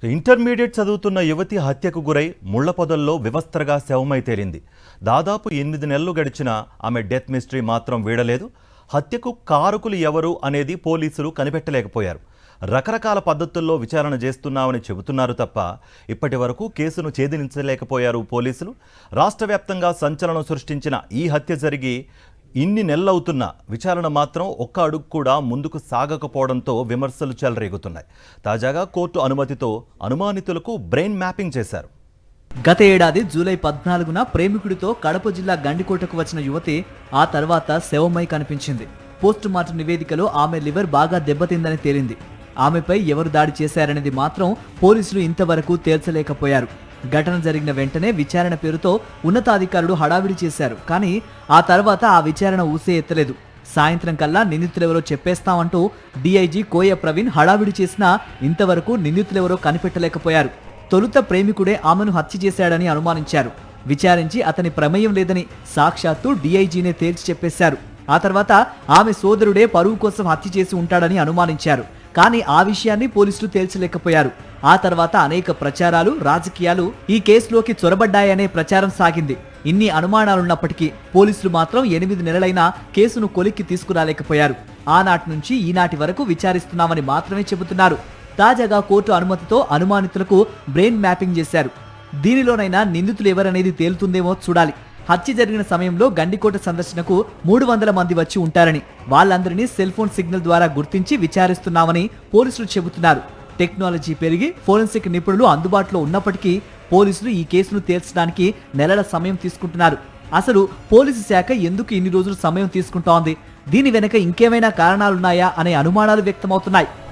Intermediate చదువుతున్న యువతి హత్యకు గురై ముళ్లపొదల్లో వివస్త్రగా శవమై తేలింది. దాదాపు 8 నెలలు గడిచినా ఆమె డెత్ మిస్టరీ మాత్రం వీడలేదు. హత్యకు కారకులు ఎవరు అనేది పోలీసులు కనిపెట్టలేకపోయారు. రకరకాల పద్ధతుల్లో విచారణ చేస్తున్నామని చెబుతున్నారు తప్ప ఇప్పటి వరకు కేసును ఛేదించలేకపోయారు పోలీసులు. రాష్ట్ర వ్యాప్తంగా సంచలనం సృష్టించిన ఈ హత్య జరిగి ఇన్ని నెలలవుతున్న విచారణ మాత్రం ఒక్క అడుగు కూడా ముందుకు సాగకపోవడంతో విమర్శలు చెలరేగుతున్నాయి. తాజాగా కోర్టు అనుమతితో అనుమానితులకు బ్రెయిన్ మ్యాపింగ్ చేశారు. గత ఏడాది జూలై 14న ప్రేమికుడితో కడప జిల్లా గండికోటకు వచ్చిన యువతి ఆ తర్వాత శవమై కనిపించింది. పోస్ట్ మార్టం నివేదికలో ఆమె లివర్ బాగా దెబ్బతిందని తేలింది. ఆమెపై ఎవరు దాడి చేశారనేది మాత్రం పోలీసులు ఇంతవరకు తేల్చలేకపోయారు. ఘటన జరిగిన వెంటనే విచారణ పేరుతో ఉన్నతాధికారులు హడావిడి చేశారు. కానీ ఆ తర్వాత ఆ విచారణ ఊసే ఎత్తలేదు. సాయంత్రం కల్లా నిందితులెవరో చెప్పేస్తామంటూ డీఐజీ కోయ ప్రవీణ్ హడావిడి చేసినా ఇంతవరకు నిందితులెవరో కనిపెట్టలేకపోయారు. తొలుత ప్రేమికుడే ఆమెను హత్య చేశాడని అనుమానించారు. విచారించి అతని ప్రమేయం లేదని సాక్షాత్తు డీఐజీనే తేల్చి చెప్పేశారు. ఆ తర్వాత ఆమె సోదరుడే పరువు కోసం హత్య చేసి ఉంటాడని అనుమానించారు. కానీ ఆ విషయాన్ని పోలీసులు తేల్చలేకపోయారు. ఆ తర్వాత అనేక ప్రచారాలు, రాజకీయాలు ఈ కేసులోకి చొరబడ్డాయనే ప్రచారం సాగింది. ఇన్ని అనుమానాలున్నప్పటికీ పోలీసులు మాత్రం 8 నెలలైనా కేసును కొలిక్కి తీసుకురాలేకపోయారు. ఆనాటి నుంచి ఈనాటి వరకు విచారిస్తున్నామని మాత్రమే చెబుతున్నారు. తాజాగా కోర్టు అనుమతితో అనుమానితులకు బ్రెయిన్ మ్యాపింగ్ చేశారు. దీనిలోనైనా నిందితులు ఎవరనేది తేలుతుందేమో చూడాలి. హత్య జరిగిన సమయంలో గండికోట సందర్శనకు 300 మంది వచ్చి ఉంటారని, వాళ్ళందరినీ సెల్ ఫోన్ సిగ్నల్ ద్వారా గుర్తించి విచారిస్తున్నామని పోలీసులు చెబుతున్నారు. టెక్నాలజీ పెరిగి ఫోరెన్సిక్ నిపుణులు అందుబాటులో ఉన్నప్పటికీ పోలీసులు ఈ కేసును తేల్చడానికి నెలల సమయం తీసుకుంటున్నారు. అసలు పోలీసు శాఖ ఎందుకు ఇన్ని రోజులు సమయం తీసుకుంటోంది? దీని వెనక ఇంకేమైనా కారణాలున్నాయా అనే అనుమానాలు వ్యక్తమవుతున్నాయి.